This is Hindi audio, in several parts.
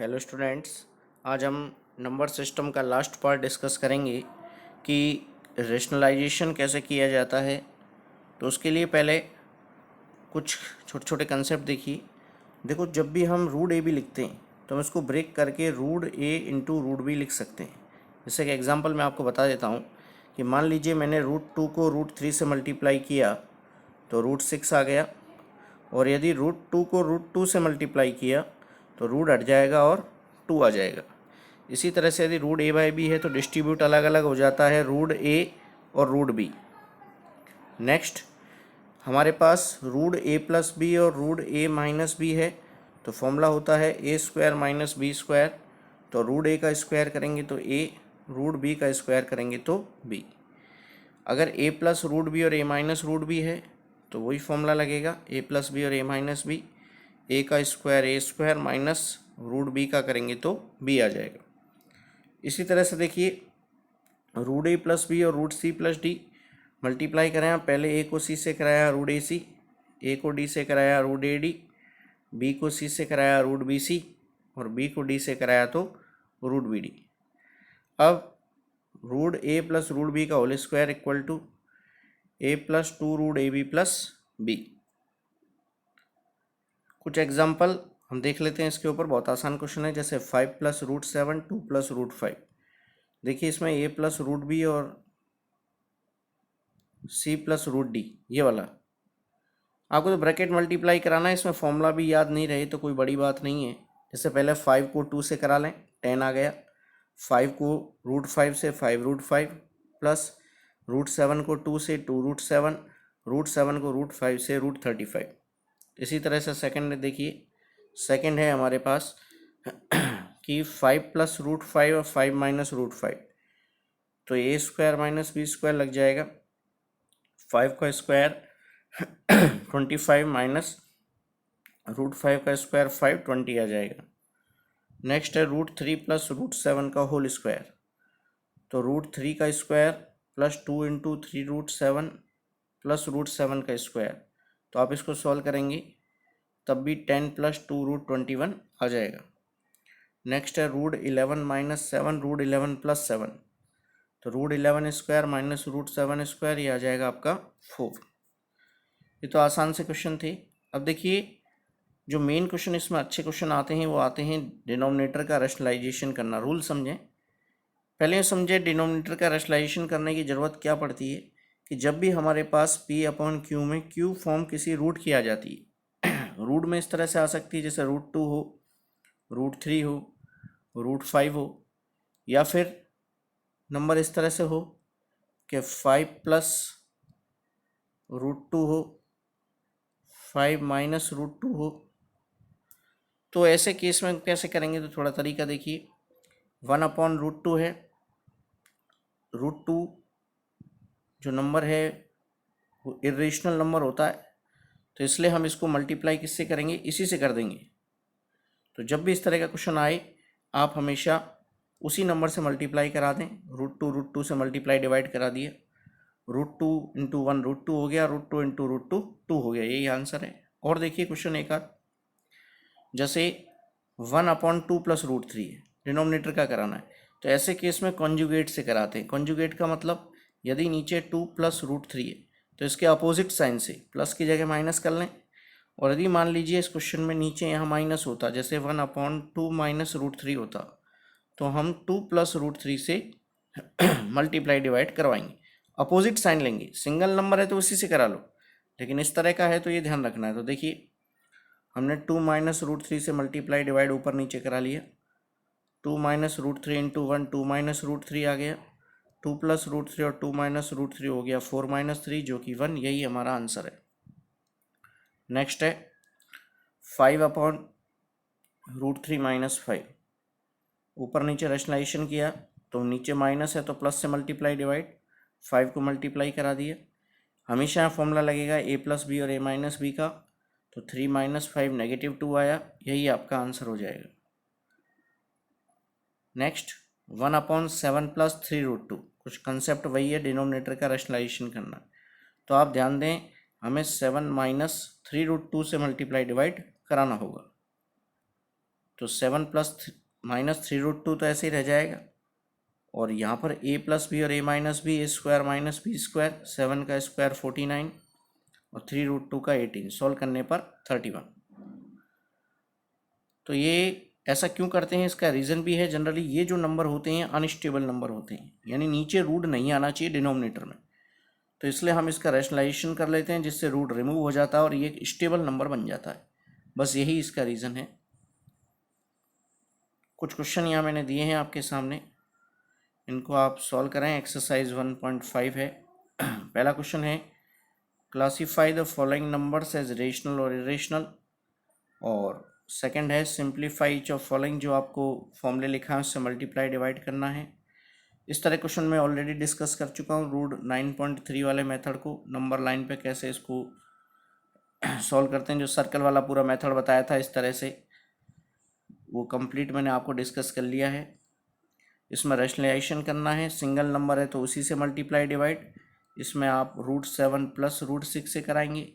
हेलो स्टूडेंट्स, आज हम नंबर सिस्टम का लास्ट पार्ट डिस्कस करेंगे कि रेशनलाइजेशन कैसे किया जाता है। तो उसके लिए पहले कुछ छोटे छोटे कंसेप्ट देखिए। देखो, जब भी हम रूट ए बी लिखते हैं तो हम इसको ब्रेक करके रूट ए इंटू रूट बी लिख सकते हैं। जैसे कि एग्जांपल मैं आपको बता देता हूँ कि मान लीजिए मैंने रूट टू को रूट थ्री से मल्टीप्लाई किया तो रूट सिक्स आ गया, और यदि रूट टू को रूट टू से मल्टीप्लाई किया तो रूट हट जाएगा और टू आ जाएगा। इसी तरह से यदि रूट ए बाई बी है तो डिस्ट्रीब्यूट अलग अलग हो जाता है, रूट ए और रूट बी। नेक्स्ट हमारे पास रूट ए प्लस बी और रूट ए माइनस बी है, तो फॉर्मूला होता है A square minus B square. तो रूट ए का स्क्वायर करेंगे तो ए, रूट बी का स्क्वायर करेंगे तो बी। अगर ए प्लस रूट बी और ए माइनस रूट बी है तो वही फॉर्मूला लगेगा, ए प्लस बी और ए माइनस बी। ए का square A square minus root B का करेंगे तो बी आ जाएगा। इसी तरह से देखिए, रूट ए प्लस बी और root C plus D multiply करें। पहले ए को सी से कराया रूट ए सी, ए को डी से कराया रूट ए डी, बी को सी से कराया रूट बी सी, और बी को डी से कराया तो रूट बी डी। अब root A plus root B का whole square equal to A plus two root A B plus B. कुछ एग्जाम्पल हम देख लेते हैं इसके ऊपर। बहुत आसान क्वेश्चन है, जैसे 5 plus root seven, 2 plus root 5। देखिए इसमें ए प्लस रूट बी और सी प्लस रूट डी, ये वाला आपको तो ब्रैकेट मल्टीप्लाई कराना है। इसमें फॉर्मूला भी याद नहीं रहे तो कोई बड़ी बात नहीं है। जैसे पहले 5 को 2 से करा लें, 10 आ गया। 5 को रूट 5 से 5 रूट 5, प्लस रूट 7 को 2 से 2 रूट 7, रूट 7 को रूट 5 से रूट 35। इसी तरह से सेकंड देखिए, सेकंड है हमारे पास कि 5 प्लस रूट 5 और 5 माइनस रूट 5, तो ए स्क्वायर माइनस बी स्क्वायर लग जाएगा। 5 का स्क्वायर 25 माइनस रूट 5 का स्क्वायर 5, 20 आ जाएगा। नेक्स्ट है रूट 3 प्लस रूट 7 का होल स्क्वायर, तो रूट 3 का square plus 2 into 3 root 7 plus root 7 का स्क्वायर। तो आप इसको सॉल्व करेंगे तब भी 10 प्लस 2 रूट 21 आ जाएगा। नेक्स्ट है रूट 11 माइनस 7 रूट 11 प्लस 7, तो root 11 square minus root 7 square, ये आ जाएगा आपका 4। ये तो आसान से क्वेश्चन थे। अब देखिए, जो मेन क्वेश्चन इसमें अच्छे क्वेश्चन आते हैं वो आते हैं डिनोमिनेटर का रैशनलाइजेशन करना। रूल समझें, पहले समझे डिनोमिनेटर का रैशनलाइजेशन करने की ज़रूरत क्या पड़ती है कि जब भी हमारे पास पी अपॉन क्यू में क्यू फॉर्म किसी रूट की आ जाती है रूट में इस तरह से आ सकती है, जैसे रूट 2 हो, रूट 3 हो, रूट 5 हो, या फिर नंबर इस तरह से हो कि 5 प्लस रूट 2 हो, 5 माइनस रूट 2 हो। तो ऐसे केस में कैसे करेंगे, तो थोड़ा तरीका देखिए। 1 अपॉन रूट 2 है, रूट 2 जो नंबर है वो इरेशनल नंबर होता है, तो इसलिए हम इसको मल्टीप्लाई किससे करेंगे, इसी से कर देंगे। तो जब भी इस तरह का क्वेश्चन आए आप हमेशा उसी नंबर से मल्टीप्लाई करा दें। रूट टू से मल्टीप्लाई डिवाइड करा दिए, रूट 2 इंटू 1 रूट 2 हो गया, रूट 2 इंटू रूट 2 2 हो गया, यही आंसर है। और देखिए क्वेश्चन एक आध, जैसे 1 अपॉन 2 प्लस रूट 3 है, डिनोमिनेटर का कराना है, तो ऐसे केस में कॉन्जुगेट से कराते हैं। कॉन्जुगेट का मतलब यदि नीचे 2 प्लस रूट 3 है तो इसके अपोजिट साइन से प्लस की जगह माइनस कर लें। और यदि मान लीजिए इस क्वेश्चन में नीचे यहाँ माइनस होता, जैसे 1 अपॉन 2 माइनस रूट 3 होता, तो हम 2 प्लस रूट 3 से मल्टीप्लाई डिवाइड करवाएंगे, अपोजिट साइन लेंगे। सिंगल नंबर है तो उसी से करा लो, लेकिन इस तरह का है तो ये ध्यान रखना है। तो देखिए हमने 2 माइनस रूट 3 से मल्टीप्लाई डिवाइड ऊपर नीचे करा लिया। 2 minus root 3 into 1, 2 minus root 3 आ गया। 2 प्लस रूट 3 और 2 माइनस रूट 3 हो गया 4 माइनस 3 जो कि 1, यही हमारा आंसर है। नेक्स्ट है 5 अपॉन रूट 3 माइनस 5, ऊपर नीचे रैशनलाइजेशन किया तो नीचे माइनस है तो प्लस से मल्टीप्लाई डिवाइड, 5 को मल्टीप्लाई करा दिया। हमेशा फॉर्मूला लगेगा ए प्लस बी और ए माइनस बी का, तो 3 माइनस 5 नेगेटिव 2 आया, यही आपका आंसर हो जाएगा। नेक्स्ट 1 अपॉन 7 प्लस 3 रूट 2, कुछ कंसेप्ट वही है, डिनोमिनेटर का रैशनलाइजेशन करना। तो आप ध्यान दें, हमें 7 माइनस 3 रूट 2 से मल्टीप्लाई डिवाइड कराना होगा। तो 7 प्लस -3√2 तो ऐसे ही रह जाएगा, और यहाँ पर a प्लस बी और a minus B, A square minus B square, 7 का स्क्वायर 49 और 3√2 का 18, सॉल्व करने पर 31। तो ये ऐसा क्यों करते हैं, इसका रीज़न भी है। जनरली ये जो नंबर होते हैं अनस्टेबल नंबर होते हैं, यानी नीचे रूट नहीं आना चाहिए डिनोमिनेटर में, तो इसलिए हम इसका रैशनलाइजेशन कर लेते हैं जिससे रूट रिमूव हो जाता है और ये एक स्टेबल नंबर बन जाता है। बस यही इसका रीज़न है। कुछ क्वेश्चन यहाँ मैंने दिए हैं आपके सामने, इनको आप सॉल्व करें। एक्सरसाइज 1.5 है। पहला क्वेश्चन है, classify the following numbers as rational और इरेशनल, और सेकंड है सिंप्लीफाई ईच ऑफ फॉलोइंग, जो आपको फॉर्मूले लिखा है उससे मल्टीप्लाई डिवाइड करना है। इस तरह क्वेश्चन मैं ऑलरेडी डिस्कस कर चुका हूँ। रूट 9.3 वाले मेथड को नंबर लाइन पे कैसे इसको सॉल्व करते हैं, जो सर्कल वाला पूरा मेथड बताया था इस तरह से, वो कंप्लीट मैंने आपको डिस्कस कर लिया है। इसमें रैशनलाइजेशन करना है, सिंगल नंबर है तो उसी से मल्टीप्लाई डिवाइड। इसमें आप √7 प्लस √6 से कराएंगे,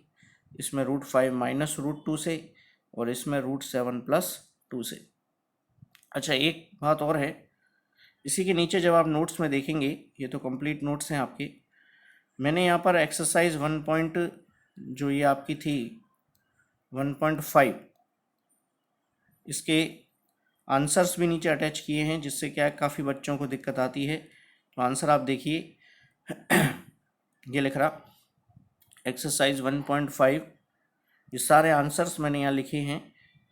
इसमें √5 माइनस √2 से, और इसमें √7 प्लस 2 से। अच्छा, एक बात और है, इसी के नीचे जब आप नोट्स में देखेंगे, ये तो कंप्लीट नोट्स हैं आपके, मैंने यहाँ पर एक्सरसाइज 1 जो ये आपकी थी 1.5, इसके आंसर्स भी नीचे अटैच किए हैं, जिससे क्या काफ़ी बच्चों को दिक्कत आती है। तो आंसर आप देखिए, ये लिख रहा एक्सरसाइज 1.5, ये सारे आंसर्स मैंने यहाँ लिखे हैं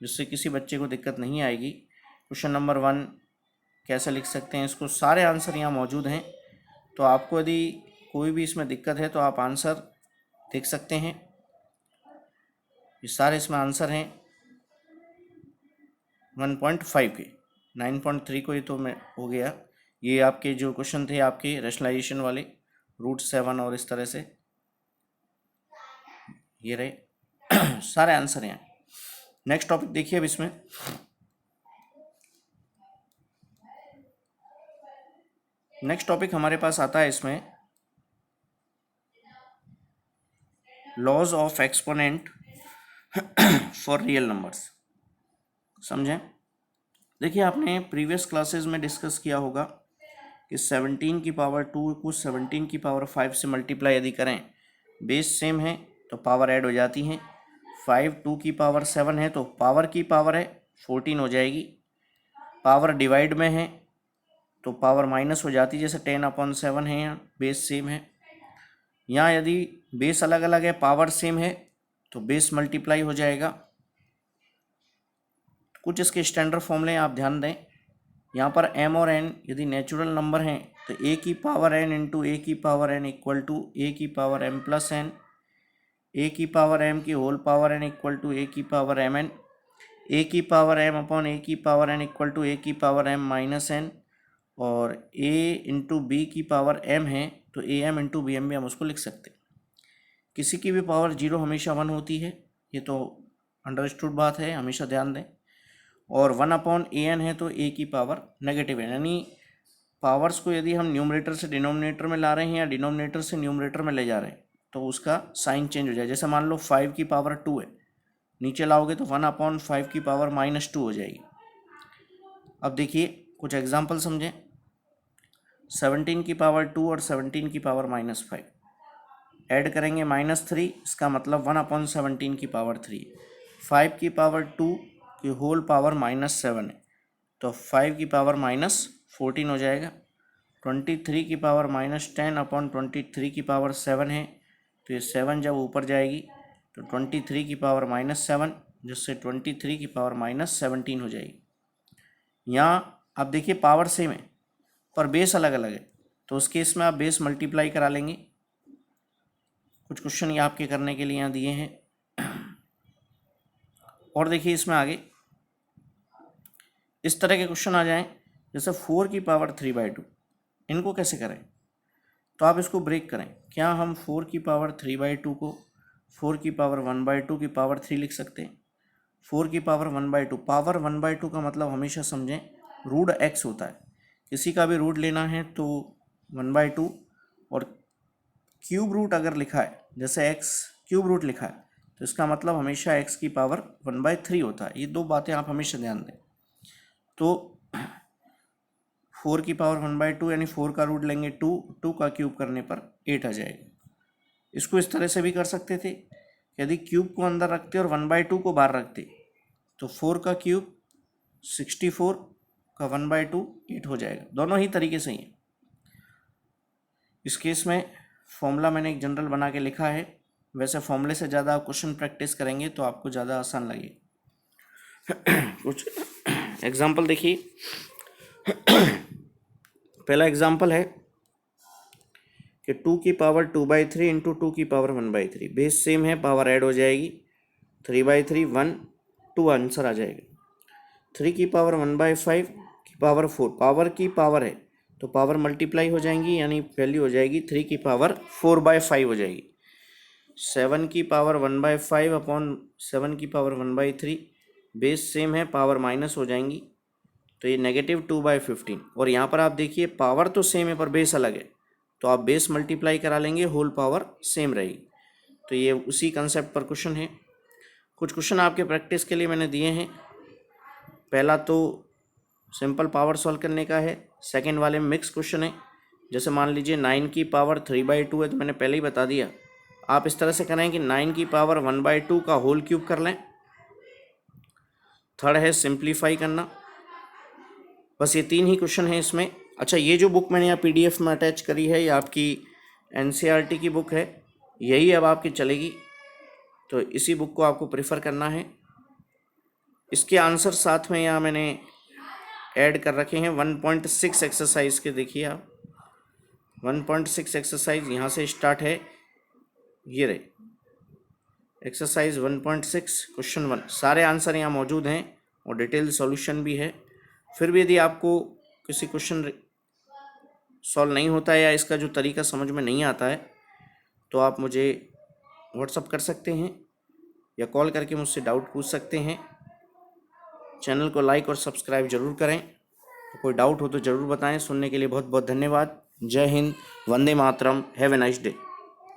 जिससे किसी बच्चे को दिक्कत नहीं आएगी। क्वेश्चन नंबर 1 कैसे लिख सकते हैं इसको, सारे आंसर यहाँ मौजूद हैं। तो आपको यदि कोई भी इसमें दिक्कत है तो आप आंसर देख सकते हैं, ये सारे इसमें आंसर हैं 1.5 के। 9.3 को ये तो मैं हो गया, ये आपके जो क्वेश्चन थे आपके रैशनलाइजेशन वाले, √7 और इस तरह से, ये रहे सारे आंसर हैं। नेक्स्ट टॉपिक देखिए अब इसमें, नेक्स्ट टॉपिक हमारे पास आता है इसमें laws of exponent for real numbers. समझें, देखिए आपने प्रीवियस क्लासेस में डिस्कस किया होगा कि 17 की पावर 2 को 17 की पावर 5 से मल्टीप्लाई यदि करें, बेस सेम है तो पावर ऐड हो जाती हैं। 5 2 की पावर 7 है तो पावर की पावर है 14 हो जाएगी। पावर डिवाइड में है तो पावर माइनस हो जाती है, जैसे 10/7 है, यहाँ बेस सेम है। यहाँ यदि बेस अलग अलग है, पावर सेम है, तो बेस मल्टीप्लाई हो जाएगा। कुछ इसके स्टैंडर्ड फॉर्मूले आप ध्यान दें। यहाँ पर m और n यदि नेचुरल नंबर हैं तो a की पावर n इंटू a की power n equal to a की power m plus n, a की पावर m की whole power n equal to a की पावर mn, a की पावर m अपॉन a की power n equal to a की पावर m माइनस n, और a इंटू b की पावर m है तो am इंटू बी एम भी हम उसको लिख सकते हैं। किसी की भी पावर 0 हमेशा 1 होती है, ये तो अंडरस्टूड बात है, हमेशा ध्यान दें। और 1/an है तो a की पावर नेगेटिव है, यानी पावर्स को यदि हम न्यूमरेटर से डिनोमिनेटर में ला रहे हैं या डिनोमिनेटर से न्यूमरेटर में ले जा रहे हैं तो उसका साइन चेंज हो जाए। जैसे मान लो 5 की पावर 2 है, नीचे लाओगे तो 1/5 की पावर -2 हो जाएगी। अब देखिए कुछ एग्जाम्पल समझें। 17 की पावर 2 और 17 की पावर -5 ऐड करेंगे -3, इसका मतलब 1/17 की पावर 3। 5 की पावर 2 की होल पावर -7 है तो 5 की पावर -14 हो जाएगा। 23 की पावर -10/23 की पावर 7 है तो ये 7 जब ऊपर जाएगी तो 23 की पावर -7, जिससे 23 की पावर -17 हो जाएगी। यहाँ आप देखिए पावर सेम है पर बेस अलग अलग है, तो उस केस में आप बेस मल्टीप्लाई करा लेंगे। कुछ क्वेश्चन ये आपके करने के लिए यहाँ दिए हैं। और देखिए इसमें आगे इस तरह के क्वेश्चन आ जाएं, जैसे 4 की पावर 3/2, इनको कैसे करें, तो आप इसको ब्रेक करें। क्या हम 4 की पावर 3/2 को 4 की पावर 1/2 की पावर 3 लिख सकते हैं? 4 की पावर 1/2, पावर 1/2 का मतलब हमेशा समझें रूट x होता है। किसी का भी रूट लेना है तो 1/2, और क्यूब रूट अगर लिखा है, जैसे x क्यूब रूट लिखा है, तो इसका मतलब हमेशा x की पावर 1/3 होता है। ये दो बातें आप हमेशा ध्यान दें। तो 4 की पावर 1/2 यानी 4 का रूट लेंगे 2, 2 का क्यूब करने पर 8 आ जाएगा। इसको इस तरह से भी कर सकते थे, यदि क्यूब को अंदर रखते और 1/2 को बाहर रखते तो 4 का क्यूब 64 का 1/2 8 हो जाएगा। दोनों ही तरीके से ही है। इस केस में फॉर्मूला मैंने एक जनरल बना के लिखा है, वैसे फॉर्मूले से ज़्यादा आप क्वेश्चन प्रैक्टिस करेंगे तो आपको ज़्यादा आसान लगे। कुछ एग्जाम्पल देखिए। पहला एग्जाम्पल है कि 2 की पावर 2/3 इंटू 2 की पावर 1/3, बेस सेम है, पावर ऐड हो जाएगी, 3/3 1 2 आंसर आ जाएगा। 3 की पावर 1/5 की पावर 4, पावर की पावर है तो पावर मल्टीप्लाई हो जाएंगी, यानी वैल्यू हो जाएगी 3 की पावर 4/5 हो जाएगी। 7 की पावर 1/5 अपॉन 7 की पावर 1/3, बेस सेम है, पावर माइनस हो जाएंगी, तो ये -2/15। और यहाँ पर आप देखिए पावर तो सेम है पर बेस अलग है, तो आप बेस मल्टीप्लाई करा लेंगे, होल पावर सेम रहेगी। तो ये उसी कंसेप्ट पर क्वेश्चन है। कुछ क्वेश्चन आपके प्रैक्टिस के लिए मैंने दिए हैं। पहला तो सिंपल पावर सॉल्व करने का है, सेकंड वाले में मिक्स क्वेश्चन है। जैसे मान लीजिए 9 की पावर 3/2 है, तो मैंने पहले ही बता दिया, आप इस तरह से करें कि 9 की पावर 1/2 का होल क्यूब कर लें। थर्ड है सिंप्लीफाई करना। बस ये 3 ही क्वेश्चन है इसमें। अच्छा, ये जो बुक मैंने यहाँ PDF में अटैच करी है, ये आपकी NCERT की बुक है, यही अब आपकी चलेगी, तो इसी बुक को आपको प्रेफर करना है। इसके आंसर साथ में यहाँ मैंने ऐड कर रखे हैं 1.6 एक्सरसाइज के। देखिए आप 1.6 एक्सरसाइज यहाँ से स्टार्ट है, ये रहे एक्सरसाइज 1.6 क्वेश्चन 1, सारे आंसर यहाँ मौजूद हैं और डिटेल सॉल्यूशन भी है। फिर भी यदि आपको किसी क्वेश्चन सॉल्व नहीं होता है या इसका जो तरीका समझ में नहीं आता है तो आप मुझे व्हाट्सअप कर सकते हैं या कॉल करके मुझसे डाउट पूछ सकते हैं। चैनल को लाइक और सब्सक्राइब जरूर करें। तो कोई डाउट हो तो ज़रूर बताएं। सुनने के लिए बहुत बहुत धन्यवाद। जय Hind, Vande Mataram, have a nice day.